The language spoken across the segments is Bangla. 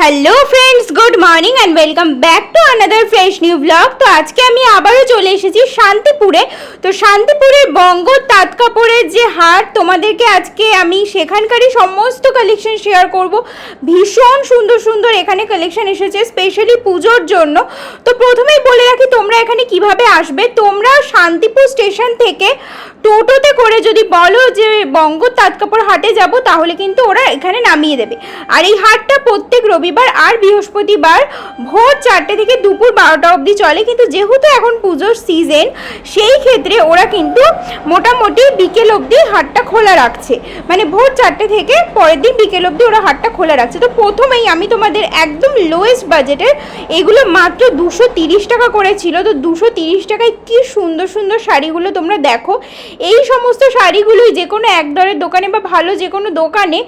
Hello friends, good morning and welcome back to another fresh new blog. তো আজকে আমি আবারও চলে এসেছি শান্তিপুরে। তো শান্তিপুরের বঙ্গ তাঁত কাপড়ের যে হাট, তোমাদেরকে আজকে আমি সেখানকারই সমস্ত কালেকশন শেয়ার করব। ভীষণ সুন্দর সুন্দর এখানে কালেকশন এসেছে স্পেশালি পুজোর জন্য। তো প্রথমেই বলে রাখি তোমরা এখানে কিভাবে আসবে। তোমরা শান্তিপুর স্টেশন থেকে টোটোতে করে যদি বলো যে বঙ্গ তাঁত কাপড় হাটে যাব, তাহলে কিন্তু ওরা এখানে নামিয়ে দেবে। আর এই হাটটা প্রত্যেক রবিবার আর বৃহস্পতিবার ভোর 4টে থেকে দুপুর 12টা অবধি চলে। কিন্তু যেহেতু এখন পুজোর সিজন, সেই ক্ষেত্রে ওরা কিন্তু মোটামুটি বিকেল অবধি হাটটা খোলা রাখছে, মানে ভোর 4টে থেকে পরের দিন বিকেল অবধি ওরা হাটটা খোলা রাখছে। তো প্রথমেই আমি তোমাদের একদম লোয়েস্ট বাজেটের, এগুলো মাত্র 230 টাকা করে ছিল। তো 230 টাকায় কি সুন্দর সুন্দর শাড়িগুলো তোমরা দেখো। এই সমস্ত শাড়িগুলোই যে কোনো এক দরের দোকানে বা ভালো যে কোনো দোকানে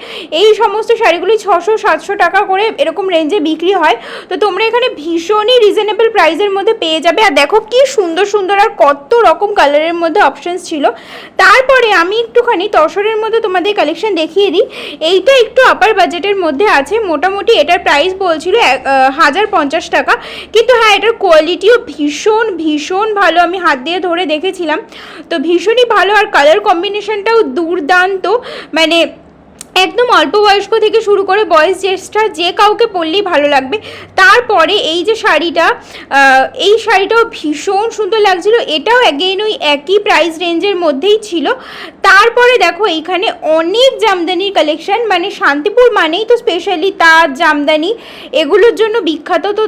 এই সমস্ত শাড়িগুলি 600-700 টাকা করে এরকম রেঞ্জে বিক্রি হয়। তো তোমরা এখানে ভীষণই রিজনেবল প্রাইসের মধ্যে পেয়ে যাবে। আর দেখো কি সুন্দর সুন্দর আর কত রকম কালারের মধ্যে অপশানস ছিল। তারপরে আমি একটুখানি তসরের মধ্যে তোমাদের কালেকশন দেখিয়ে দিই। এইটা একটু আপার বাজেটের মধ্যে আছে, মোটামুটি এটার প্রাইস বলছিল 1050 টাকা। কিন্তু হ্যাঁ, এটার কোয়ালিটিও ভীষণ ভীষণ ভালো, আমি হাত দিয়ে ধরে দেখেছিলাম। তো ভীষণই ভালো, আর কালার কম্বিনেশনটাও দুর্দান্ত, মানে একদম অল্প বয়স্ক থেকে শুরু করে বয়স জ্যেষ্ঠা যে কাউকে পরলেই ভালো লাগবে। তারপরে এই যে শাড়িটা, এই শাড়িটাও ভীষণ সুন্দর লাগছিল। এটাও অ্যাগেইন ওই একই প্রাইস রেঞ্জের মধ্যেই ছিল। তারপরে দেখো এইখানে অনেক জামদানির কালেকশন, মানে শান্তিপুর মানেই তো স্পেশালি তাঁত জামদানি এগুলোর জন্য বিখ্যাত। তো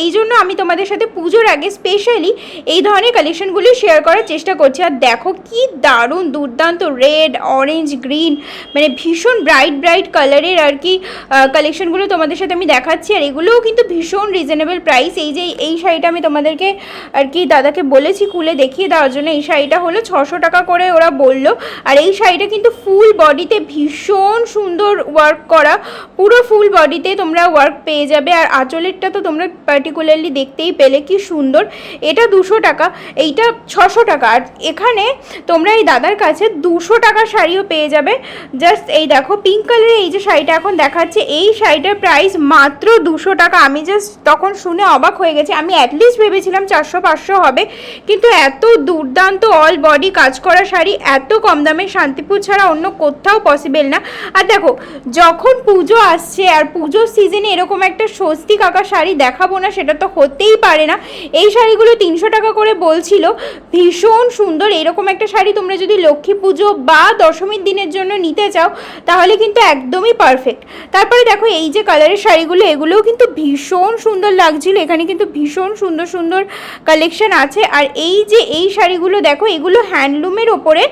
এই জন্য আমি তোমাদের সাথে পুজোর আগে স্পেশালি এই ধরনের কালেকশনগুলি শেয়ার করার চেষ্টা করছি। আর দেখো কি দারুণ দুর্দান্ত রেড, অরেঞ্জ, গ্রিন, মানে ভীষণ ব্রাইট ব্রাইট কালারের আর কি কালেকশনগুলো তোমাদের সাথে আমি দেখাচ্ছি। আর এগুলোও কিন্তু ভীষণ রিজনেবল প্রাইস। এই যে এই শাড়িটা আমি তোমাদেরকে আর কি দাদাকে বলেছি খুলে দেখিয়ে দেওয়ার জন্য। এই শাড়িটা হলো 600 টাকা করে ওরা বললো। আর এই শাড়িটা কিন্তু ফুল বডিতে ভীষণ সুন্দর ওয়ার্ক করা, পুরো ফুল বডিতে তোমরা ওয়ার্ক পেয়ে যাবে। আর আঁচলেরটা তো তোমরা পার্টিকুলারলি দেখতেই পেলে কি সুন্দর। এটা 200 টাকা, এইটা 600 টাকা। আর এখানে তোমরা এই দাদার কাছে 200 টাকার শাড়িও পেয়ে যাবে। জাস্ট এই দেখো পিঙ্ক কালারের এই যে শাড়িটা এখন দেখাচ্ছে, এই শাড়িটার প্রাইস মাত্র 200 টাকা। আমি জাস্ট তখন শুনে অবাক হয়ে গেছি। আমি অ্যাটলিস্ট ভেবেছিলাম 400-500 হবে, কিন্তু এত দুর্দান্ত অল বডি কাজ করা শাড়ি এত কম দামে শান্তিপুর ছাড়া অন্য কোথাও পসিবল না। আর দেখো যখন পুজো আসছে আর পুজোর সিজনে এরকম একটা স্বস্তি কাকা শাড়ি দেখাবো না, সেটা তো হতেই পারে না। এই শাড়িগুলো 300 টাকা করে বলছিল, ভীষণ সুন্দর। এরকম একটা শাড়ি তোমরা যদি লক্ষ্মী পুজো বা দশমীর দিনের জন্য নিতে চাও, তাহলে কিন্তু একদমই পারফেক্ট। তারপরে দেখো এই যে কালারের শাড়িগুলো, এগুলোও কিন্তু ভীষণ সুন্দর লাগছিল। এখানে কিন্তু ভীষণ সুন্দর সুন্দর কালেকশন আছে। আর এই যে এই শাড়িগুলো দেখো, এগুলো হ্যান্ডলুমের ওপরে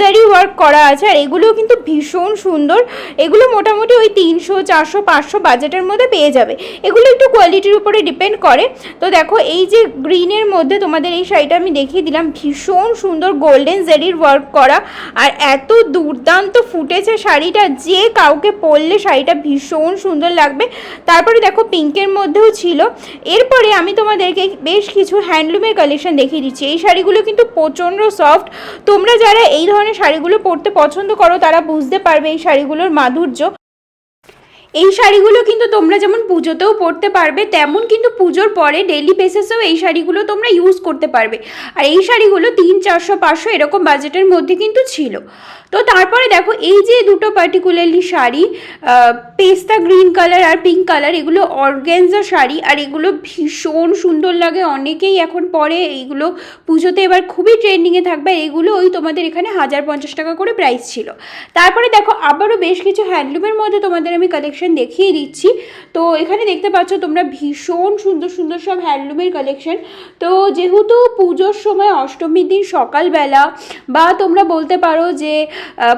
জারি ওয়ার্ক করা আছে। আর এগুলোও কিন্তু ভীষণ সুন্দর। এগুলো মোটামুটি ওই 300-400-500 বাজেটের মধ্যে পেয়ে যাবে। এগুলো একটু কোয়ালিটির উপরে ডিপেন্ড করে। তো দেখো এই যে গ্রিনের মধ্যে তোমাদের এই শাড়িটা আমি দেখিয়ে দিলাম, ভীষণ সুন্দর গোল্ডেন জারির ওয়ার্ক করা। আর এত দুর্দান্ত ফুটেছে শাড়িটা, যে কাউকে পরলে শাড়িটা ভীষণ সুন্দর লাগবে। তারপরে দেখো পিঙ্কের মধ্যেও ছিল। এরপরে আমি তোমাদেরকে বেশ কিছু হ্যান্ডলুমের কালেকশন দেখিয়ে দিচ্ছি। এই শাড়িগুলো কিন্তু প্রচণ্ড সফট। তোমরা যারা এই ধরনের শাড়িগুলো পরতে পছন্দ করো, তারা বুঝতে পারবে এই শাড়িগুলোর মাধুর্য। এই শাড়িগুলো কিন্তু তোমরা যেমন পুজোতেও পরতে পারবে, তেমন কিন্তু পুজোর পরে ডেইলি বেসিসেও এই শাড়িগুলো তোমরা ইউজ করতে পারবে। আর এই শাড়িগুলো 300-400-500 এরকম বাজেটের মধ্যে কিন্তু ছিল। তো তারপরে দেখো এই যে দুটো পার্টিকুলারলি শাড়ি, পেস্তা গ্রিন কালার আর পিঙ্ক কালার, এগুলো অর্গ্যানজা শাড়ি। আর এগুলো ভীষণ সুন্দর লাগে, অনেকেই এখন পরে। এইগুলো পুজোতে এবার খুবই ট্রেন্ডিংয়ে থাকবে। এগুলো ওই তোমাদের এখানে 1050 টাকা করে প্রাইস ছিল। তারপরে দেখো আবারও বেশ কিছু হ্যান্ডলুমের মধ্যে তোমাদের আমি কালেকশন দেখিয়ে দিচ্ছি। তো এখানে দেখতে পাচ্ছ তোমরা ভীষণ সুন্দর সুন্দর সব হ্যান্ডলুমের কালেকশন। তো যেহেতু পুজোর সময় অষ্টমীর দিন সকালবেলা, বা তোমরা বলতে পারো যে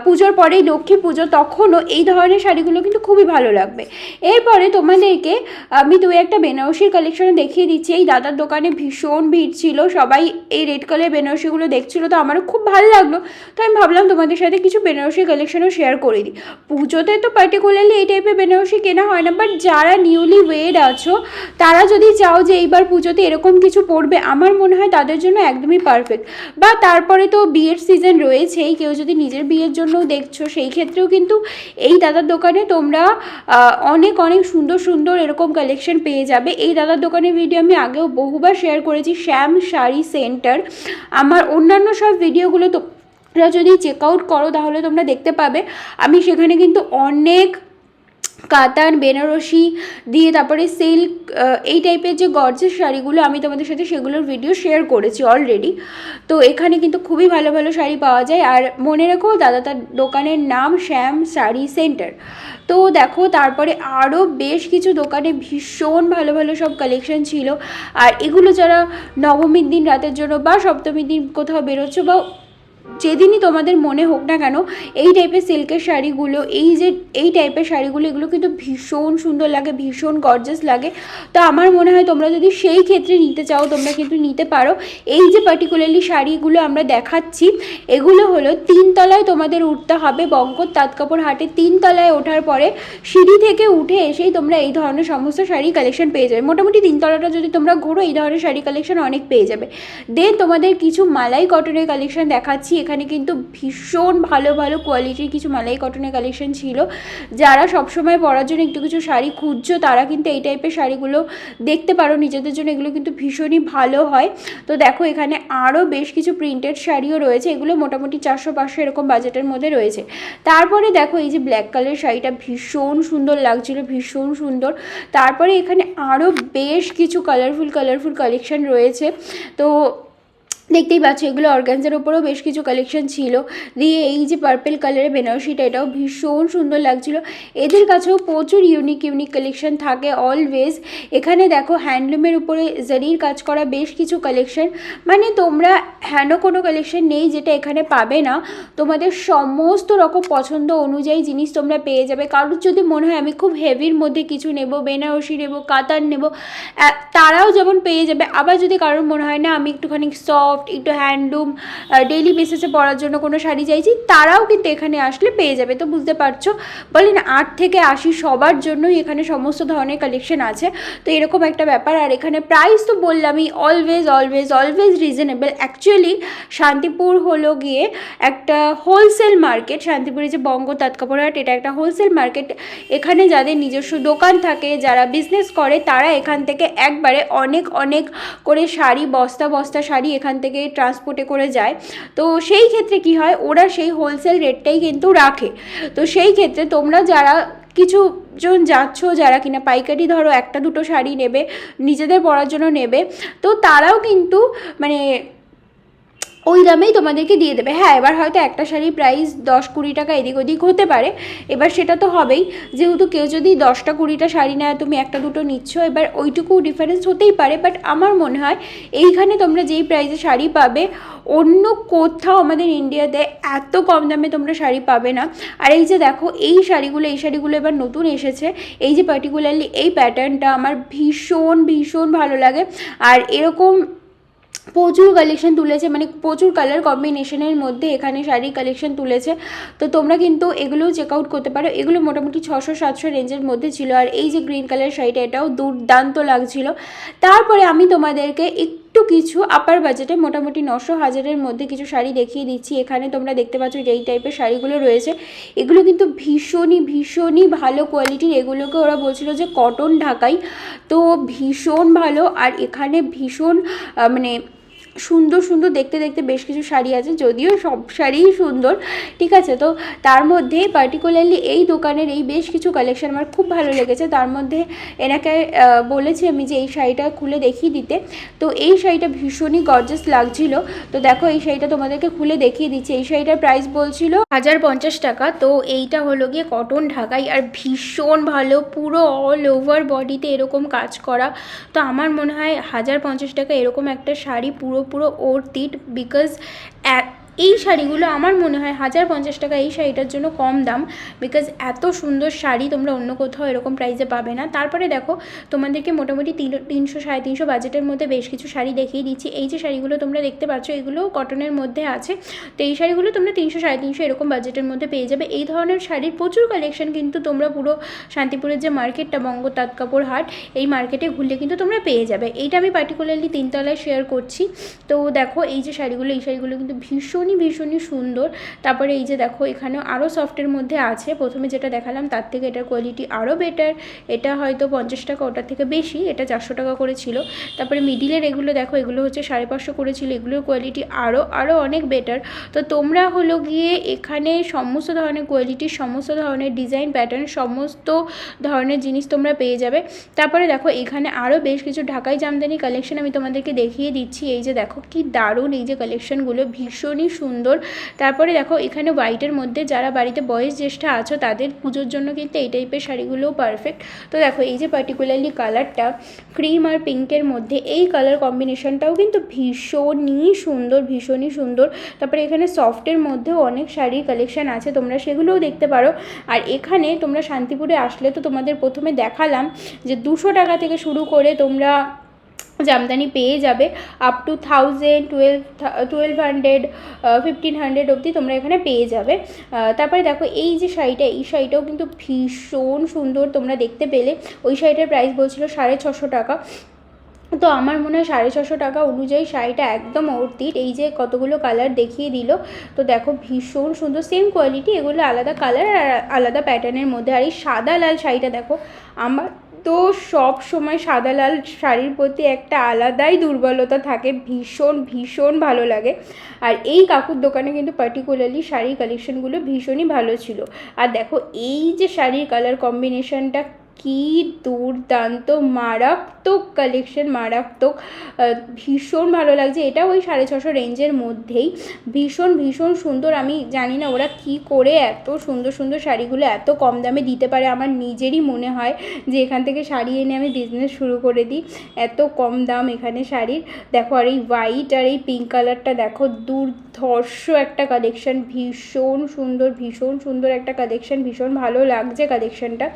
পুজোর পরেই লক্ষ্মী পুজো, তখনও এই ধরনের শাড়িগুলো কিন্তু খুবই ভালো লাগবে। এরপরে তোমাদেরকে আমি দু একটা বেনারসির কালেকশন দেখিয়ে দিচ্ছি। এই দাদার দোকানে ভীষণ ভিড় ছিল, সবাই এই রেড কালার বেনারসিগুলো দেখছিলো। তো আমারও খুব ভালো লাগলো, তো আমি ভাবলাম তোমাদের সাথে কিছু বেনারসি কালেকশনও শেয়ার করে দিই। পুজোতে তো পার্টিকুলারলি এই টাইপের বেনারসি কেনা হয় না, বাট যারা নিউলি ওয়েড আছো তারা যদি চাও যে এইবার পুজোতে এরকম কিছু পরবে, আমার মনে হয় তাদের জন্য একদমই পারফেক্ট। বা তারপরে তো বিয়ের সিজন রয়েছেই, কেউ যদি নিজের বিয়ের জন্য দেখছো সেই ক্ষেত্রেও কিন্তু এই দাদার দোকানে তোমরা অনেক অনেক সুন্দর সুন্দর এরকম কালেকশন পেয়ে যাবে। এই দাদার দোকানের ভিডিও আমি আগেও বহুবার শেয়ার করেছি, শ্যাম শাড়ি সেন্টার। আমার অন্যান্য সব ভিডিওগুলো তোমরা যদি চেক আউট করো তাহলে তোমরা দেখতে পাবে আমি সেখানে কিন্তু অনেক কাতান বেনারসি দিয়ে তারপরে সিল্ক এই টাইপের যে গর্জেস শাড়িগুলো আমি তোমাদের সাথে সেগুলোর ভিডিও শেয়ার করেছি অলরেডি। তো এখানে কিন্তু খুবই ভালো ভালো শাড়ি পাওয়া যায়। আর মনে রেখো দাদা তার দোকানের নাম শ্যাম শাড়ি সেন্টার। তো দেখো তারপরে আরও বেশ কিছু দোকানে ভীষণ ভালো ভালো সব কালেকশন ছিল। আর এগুলো যারা নবমীর দিন রাতের জন্য বা সপ্তমীর দিন কোথাও বেরোচ্ছ বা যেদিনই তোমাদের মনে হোক না কেন, এই টাইপের সিল্কের শাড়িগুলো, এই টাইপের শাড়িগুলো এগুলো কিন্তু ভীষণ সুন্দর লাগে, ভীষণ গর্জাস লাগে। তো আমার মনে হয় তোমরা যদি সেই ক্ষেত্রে নিতে চাও তোমরা কিন্তু নিতে পারো। এই যে পার্টিকুলারলি শাড়িগুলো আমরা দেখাচ্ছি এগুলো হলো 3 তলায় তোমাদের উঠতে হবে, বঙ্গর তাঁতকাপড় হাটে 3 তলায় ওঠার পরে সিঁড়ি থেকে উঠে এসেই তোমরা এই ধরনের সমস্ত শাড়ি কালেকশন পেয়ে যাবে। মোটামুটি 3 তলাটা যদি তোমরা ঘোরো এই ধরনের শাড়ি কালেকশন অনেক পেয়ে যাবে। দেন তোমাদের কিছু মালাই কটনের কালেকশন দেখাচ্ছি। এখানে কিন্তু ভীষণ ভালো ভালো কোয়ালিটির কিছু মালাই কটনের কালেকশন ছিল। যারা সবসময় পরার জন্য একটু কিছু শাড়ি খুঁজছো তারা কিন্তু এই টাইপের শাড়িগুলো দেখতে পারো নিজেদের জন্য, এগুলো কিন্তু ভীষণই ভালো হয়। তো দেখো এখানে আরও বেশ কিছু প্রিন্টেড শাড়িও রয়েছে, এগুলো মোটামুটি 400-500 এরকম বাজেটের মধ্যে রয়েছে। তারপরে দেখো এই যে ব্ল্যাক কালার শাড়িটা ভীষণ সুন্দর লাগছিল, ভীষণ সুন্দর। তারপরে এখানে আরও বেশ কিছু কালারফুল কালেকশন রয়েছে। তো দেখতেই পাচ্ছ এগুলো অর্গানজার ওপরেও বেশ কিছু কালেকশন ছিল। দিয়ে এই যে পার্পেল কালারের বেনারসিটা এটাও ভীষণ সুন্দর লাগছিল। এদের কাছেও প্রচুর ইউনিক কালেকশন থাকে অলওয়েজ। এখানে দেখো হ্যান্ডলুমের উপরে জারির কাজ করা বেশ কিছু কালেকশন, মানে তোমরা কোনো কালেকশন নেই যেটা এখানে পাবে না। তোমাদের সমস্ত রকম পছন্দ অনুযায়ী জিনিস তোমরা পেয়ে যাবে। কারোর যদি মনে হয় আমি খুব হেভির মধ্যে কিছু নেব, বেনারসি নেব, কাতার নেব, তারাও যেমন পেয়ে যাবে। আবার যদি কারোর মনে হয় না আমি একটুখানি সফট একটু হ্যান্ডলুম ডেইলি বেসিসে পরার জন্য কোনো শাড়ি চাইছি, তারাও কিন্তু এখানে আসলে পেয়ে যাবে। তো বুঝতে পারছো, বলেন 8 থেকে 80 সবার জন্যই এখানে সমস্ত ধরনের কালেকশন আছে। তো এরকম একটা ব্যাপার। আর এখানে প্রাইস তো বললামই অলওয়েজ রিজনেবল। অ্যাকচুয়ালি শান্তিপুর হলো গিয়ে একটা হোলসেল মার্কেট। শান্তিপুরে যে বঙ্গ তাঁতকাপড় হাট এটা একটা হোলসেল মার্কেট। এখানে যাদের নিজস্ব দোকান থাকে, যারা বিজনেস করে, তারা এখান থেকে একবারে অনেক করে শাড়ি বস্তা শাড়ি এখান থেকে ট্রান্সপোর্টে করে যায়। তো সেই ক্ষেত্রে কি হয়, ওরা সেই হোলসেল রেটটাই কিন্তু রাখে। তো সেই ক্ষেত্রে তোমরা যারা কিছু জন যাচ্ছ যারা কিনা পাইকারি ধরো 1-2 শাড়ি নেবে, নিজেদের পরার জন্য নেবে, তো তারাও কিন্তু মানে ওই দামেই তোমাদেরকে দিয়ে দেবে। হ্যাঁ, এবার হয়তো একটা শাড়ির প্রাইস 10-20 টাকা এদিক ওদিক হতে পারে, এবার সেটা তো হবেই, যেহেতু কেউ যদি 10টা-20টা শাড়ি নেয় তুমি 1-2 নিচ্ছ, এবার ওইটুকু ডিফারেন্স হতেই পারে। বাট আমার মনে হয় এইখানে তোমরা যেই প্রাইসে শাড়ি পাবে অন্য কোথাও আমাদের ইন্ডিয়াতে এত কম দামে তোমরা শাড়ি পাবে না। আর এই যে দেখো এই শাড়িগুলো এবার নতুন এসেছে। এই যে পার্টিকুলারলি এই প্যাটার্নটা আমার ভীষণ ভালো লাগে। আর এরকম প্রচুর কালেকশন তুলেছে, মানে প্রচুর কালার কম্বিনেশনের মধ্যে এখানে শাড়ি কালেকশন তুলেছে। তো তোমরা কিন্তু এগুলোও চেক আউট করতে পারো। এগুলো মোটামুটি 600-700 রেঞ্জের মধ্যে ছিল। আর এই যে গ্রিন কালার শাড়িটা এটাও দুর্দান্ত লাগছিল। তারপরে আমি তোমাদেরকে একটু কিছু আপার বাজেটে মোটামুটি 900-1000-এর মধ্যে কিছু শাড়ি দেখিয়ে দিচ্ছি। এখানে তোমরা দেখতে পাচ্ছ যেই টাইপের শাড়িগুলো রয়েছে এগুলো কিন্তু ভীষণই ভালো কোয়ালিটির। এগুলোকে ওরা বলছিল যে কটন ঢাকাই, তো ভীষণ ভালো। আর এখানে ভীষণ মানে সুন্দর দেখতে বেশ কিছু শাড়ি আছে, যদিও সব শাড়িই সুন্দর, ঠিক আছে। তো তার মধ্যে পার্টিকুলারলি এই দোকানের এই বেশ কিছু কালেকশন আমার খুব ভালো লেগেছে। তার মধ্যে এনাকে বলেছি আমি যে এই শাড়িটা খুলে দেখিয়ে দিতে। তো এই শাড়িটা ভীষণই গর্জাস লাগছিল। তো দেখো এই শাড়িটা তোমাদেরকে খুলে দেখিয়ে দিচ্ছি। এই শাড়িটার প্রাইস বলছিল 1050 টাকা। তো এইটা হলো গিয়ে কটন ঢাকাই আর ভীষণ ভালো, পুরো অল ওভার বডিতে এরকম কাজ করা। তো আমার মনে হয় 1050 টাকা এরকম একটা শাড়ি পুরো ওর্থ ইট, বিকজ এই শাড়িগুলো আমার মনে হয় 1050 টাকা এই শাড়িটার জন্য কম দাম, বিকজ এত সুন্দর শাড়ি তোমরা অন্য কোথাও এরকম প্রাইসে পাবে না। তারপরে দেখো তোমাদেরকে মোটামুটি 300-350 বাজেটের মধ্যে বেশ কিছু শাড়ি দেখিয়ে দিচ্ছি। এই যে শাড়িগুলো তোমরা দেখতে পাচ্ছ এগুলো কটনের মধ্যে আছে, তো এই শাড়িগুলো তোমরা 300-350 এরকম বাজেটের মধ্যে পেয়ে যাবে। এই ধরনের শাড়ির প্রচুর কালেকশন কিন্তু তোমরা পুরো শান্তিপুরের যে মার্কেটটা বঙ্গ তাঁত কাপড় হাট, এই মার্কেটে ঘুরলে কিন্তু তোমরা পেয়ে যাবে। এইটা আমি পার্টিকুলারলি 3 তলায় শেয়ার করছি। তো দেখো এই যে শাড়িগুলো, এই শাড়িগুলো কিন্তু ভীষণই সুন্দর। তারপরে এই যে দেখো এখানেও আরও সফটের মধ্যে আছে, প্রথমে যেটা দেখালাম তার থেকে এটার কোয়ালিটি আরও বেটার। এটা হয়তো 50 টাকা ওটার থেকে বেশি, এটা 400 টাকা করে ছিল। তারপরে মিডিলের এগুলো দেখো, এগুলো হচ্ছে 550 করেছিল, এগুলোর কোয়ালিটি আরও অনেক বেটার। তো তোমরা হলো গিয়ে এখানে সমস্ত ধরনের কোয়ালিটির, সমস্ত ধরনের ডিজাইন প্যাটার্ন, সমস্ত ধরনের জিনিস তোমরা পেয়ে যাবে। তারপরে দেখো এখানে আরও বেশ কিছু ঢাকাই জামদানি কালেকশন আমি তোমাদেরকে দেখিয়ে দিচ্ছি। এই যে দেখো কি দারুণ এই যে কালেকশনগুলো, ভীষণই সুন্দর। তারপরে দেখো এখানে হোয়াইটের মধ্যে যারা বাড়িতে বয়স জ্যেষ্ঠা আছো তাদের পুজোর জন্য কিন্তু এই টাইপের শাড়িগুলোও পারফেক্ট। তো দেখো এই যে পার্টিকুলারলি কালারটা ক্রিম আর পিঙ্কের মধ্যে, এই কালার কম্বিনেশনটাও কিন্তু ভীষণই সুন্দর। তারপরে এখানে সফটের মধ্যেও অনেক শাড়ির কালেকশন আছে, তোমরা সেগুলোও দেখতে পারো। আর এখানে তোমরা শান্তিপুরে আসলে তো তোমাদের প্রথমে দেখালাম যে 200 টাকা থেকে শুরু করে তোমরা জামদানি পেয়ে যাবে আপ টু 1000, 1200, 1500 অবধি তোমরা এখানে পেয়ে যাবে। তারপরে দেখো এই যে শাড়িটা, এই শাড়িটাও কিন্তু ভীষণ সুন্দর, তোমরা দেখতে পেলে। ওই শাড়িটার প্রাইস বলছিল 650 টাকা। তো আমার মনে হয় 650 টাকা অনুযায়ী শাড়িটা একদম অর্থিত। এই যে কতগুলো কালার দেখিয়ে দিল, তো দেখো ভীষণ সুন্দর, সেম কোয়ালিটি, এগুলো আলাদা কালার আর আলাদা প্যাটার্নের মধ্যে। আর এই সাদা লাল শাড়িটা দেখো, আমার তো সব সময় সাদা লাল শাড়ির প্রতি একটা আলাদাই দুর্বলতা থাকে, ভীষণ ভালো লাগে। আর এই কাকুর দোকানে কিন্তু পার্টিকুলারলি শাড়ির কালেকশনগুলো ভীষণই ভালো ছিল। আর দেখো এই যে শাড়ির কালার কম্বিনেশনটা কি দুর্দান্ত, মারাত্মক কালেকশন, মারাত্মক, ভীষণ ভালো লাগছে। এটা ওই 650 রেঞ্জের মধ্যেই, ভীষণ সুন্দর। আমি জানি না ওরা কি করে এত সুন্দর শাড়িগুলো এত কম দামে দিতে পারে। আমার নিজেরই মনে হয় যে এখান থেকে শাড়ি এনে আমি বিজনেস শুরু করে দিই, এত কম দাম এখানে শাড়ির। দেখো আর এই হোয়াইট আর এই পিঙ্ক কালারটা দেখো, দুর্ধর্ষ একটা কালেকশন, ভীষণ সুন্দর একটা কালেকশন, ভীষণ ভালো লাগছে কালেকশনটা,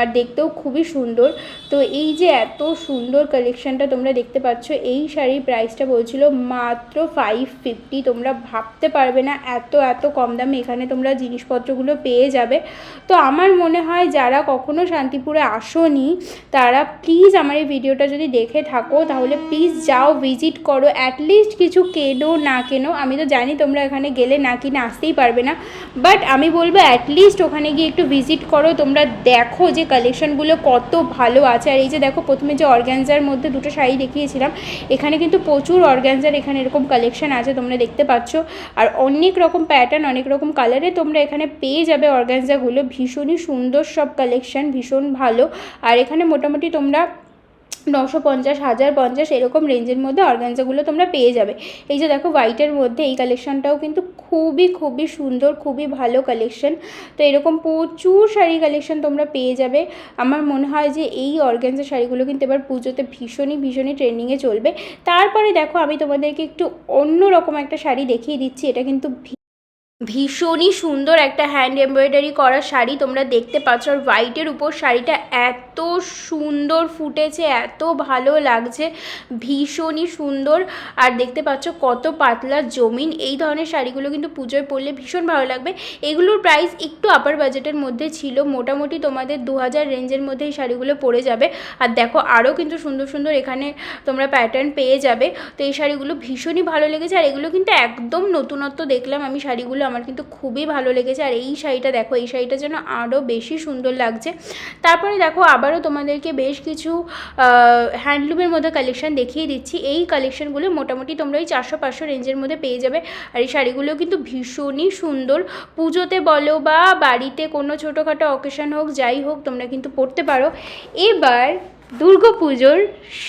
আর দেখতেও খুবই সুন্দর। তো এই যে এত সুন্দর কালেকশনটা তোমরা দেখতে পাচ্ছ, এই শাড়ির প্রাইসটা বলছিল মাত্র 550। তোমরা ভাবতে পারবে না এত কম দামে এখানে তোমরা জিনিসপত্রগুলো পেয়ে যাবে। তো আমার মনে হয় যারা কখনো শান্তিপুরে আসোনি তারা প্লিজ আমার এই ভিডিওটা যদি দেখে থাকো তাহলে প্লিজ যাও, ভিজিট করো, অ্যাটলিস্ট কিছু কেনো না কেনো। আমি তো জানি তোমরা এখানে গেলে না কিনে আসতেই পারবে না, বাট আমি বলবো অ্যাটলিস্ট ওখানে গিয়ে একটু ভিজিট করো, তোমরা দেখো যে কালেকশনগুলো কত ভালো আছে। আর এই যে দেখো প্রথমে যে অর্গ্যানজার মধ্যে দুটো শাড়ি দেখিয়েছিলাম, এখানে কিন্তু প্রচুর অর্গ্যানজার এখানে এরকম কালেকশন আছে, তোমরা দেখতে পাচ্ছ। আর অনেক রকম প্যাটার্ন, অনেক রকম কালারে তোমরা এখানে পেয়ে যাবে অর্গ্যানজাগুলো, ভীষণই সুন্দর সব কালেকশন, ভীষণ ভালো। আর এখানে মোটামুটি তোমরা 950, 1050 এরকম রেঞ্জের মধ্যে অর্গানজাগুলো তোমরা পেয়ে যাবে। এই যে দেখো হোয়াইটের মধ্যে এই কালেকশনটাও কিন্তু খুবই সুন্দর, খুবই ভালো কালেকশন। তো এরকম প্রচুর শাড়ি কালেকশন তোমরা পেয়ে যাবে। আমার মনে হয় যে এই অর্গানজা শাড়িগুলো কিন্তু এবার পুজোতে ভীষণই ট্রেন্ডিংয়ে চলবে। তারপরে দেখো আমি তোমাদেরকে একটু অন্য রকম একটা শাড়ি দেখিয়ে দিচ্ছি। এটা কিন্তু ভীষণই সুন্দর একটা হ্যান্ড এমব্রয়ডারি করা শাড়ি তোমরা দেখতে পাচ্ছ। আর হোয়াইটের উপর শাড়িটা এত সুন্দর ফুটেছে, এত ভালো লাগছে, ভীষণই সুন্দর। আর দেখতে পাচ্ছ কত পাতলা জমিন। এই ধরনের শাড়িগুলো কিন্তু পুজোয় পরলে ভীষণ ভালো লাগবে। এগুলোর প্রাইস একটু আপার বাজেটের মধ্যে ছিল, মোটামুটি তোমাদের 2000 রেঞ্জের মধ্যে এই শাড়িগুলো পরে যাবে। আর দেখো আরও কিন্তু সুন্দর এখানে তোমরা প্যাটার্ন পেয়ে যাবে। তো এই শাড়িগুলো ভীষণই ভালো লেগেছে। আর এগুলো কিন্তু একদম নতুনত্ব দেখলাম আমি শাড়িগুলো, আমার কিন্তু খুবই ভালো লেগেছে। আর এই শাড়িটা দেখো, এই শাড়িটা যেন আরও বেশি সুন্দর লাগছে। তারপরে দেখো আবারও তোমাদেরকে বেশ কিছু হ্যান্ডলুমের মধ্যে কালেকশন দেখিয়ে দিচ্ছি। এই কালেকশনগুলো মোটামুটি তোমরা এই 400-500 রেঞ্জের মধ্যে পেয়ে যাবে। আর এই শাড়িগুলো কিন্তু ভীষণই সুন্দর, পুজোতে বলো বা বাড়িতে কোনো ছোটোখাটো অকেশন হোক, যাই হোক, তোমরা কিন্তু পরতে পারো। এবার দুর্গাপুজোর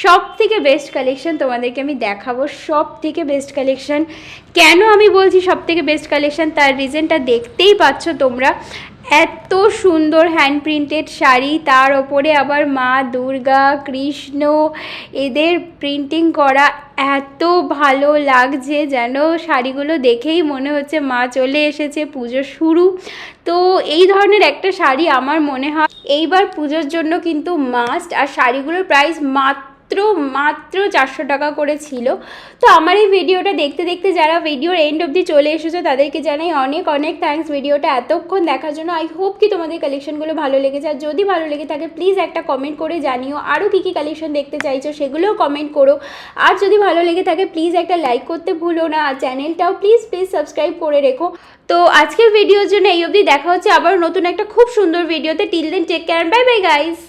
সব থেকে বেস্ট কালেকশন তোমাদেরকে আমি দেখাবো, সব থেকে বেস্ট কালেকশন। কেন আমি বলছি সব থেকে বেস্ট কালেকশন, তার রিজনটা দেখতেই পাচ্ছ তোমরা। এত সুন্দর হ্যান্ড প্রিন্টেড শাড়ি, তার ওপরে আবার মা দুর্গা, কৃষ্ণ এদের প্রিন্টিং করা, এত ভালো লাগছে যেন শাড়িগুলো দেখেই মনে হচ্ছে মা চলে এসেছে, পুজো শুরু। তো এই ধরনের একটা শাড়ি আমার মনে হয় এইবার পুজোর জন্য কিন্তু মাস্ট। আর শাড়িগুলোর প্রাইস মাত্র 400 টাকা করে ছিল। তো আমার এই ভিডিওটা দেখতে দেখতে যারা ভিডিওর এন্ড অবধি চলে এসেছো তাদেরকে জানাই অনেক অনেক থ্যাঙ্কস ভিডিওটা এতক্ষণ দেখার জন্য। আই হোপ কি তোমাদের কালেকশনগুলো ভালো লেগেছে, আর যদি ভালো লেগে থাকে প্লিজ একটা কমেন্ট করে জানিও। আরও কী কী কালেকশন দেখতে চাইছো সেগুলোও কমেন্ট করো। আর যদি ভালো লেগে থাকে প্লিজ একটা লাইক করতে ভুলো না, আর চ্যানেলটাও প্লিজ সাবস্ক্রাইব করে রেখো। তো আজকের ভিডিওর জন্য এই অবধি, দেখা হচ্ছে আবার নতুন একটা খুব সুন্দর ভিডিওতে। Till then take care, bye bye guys.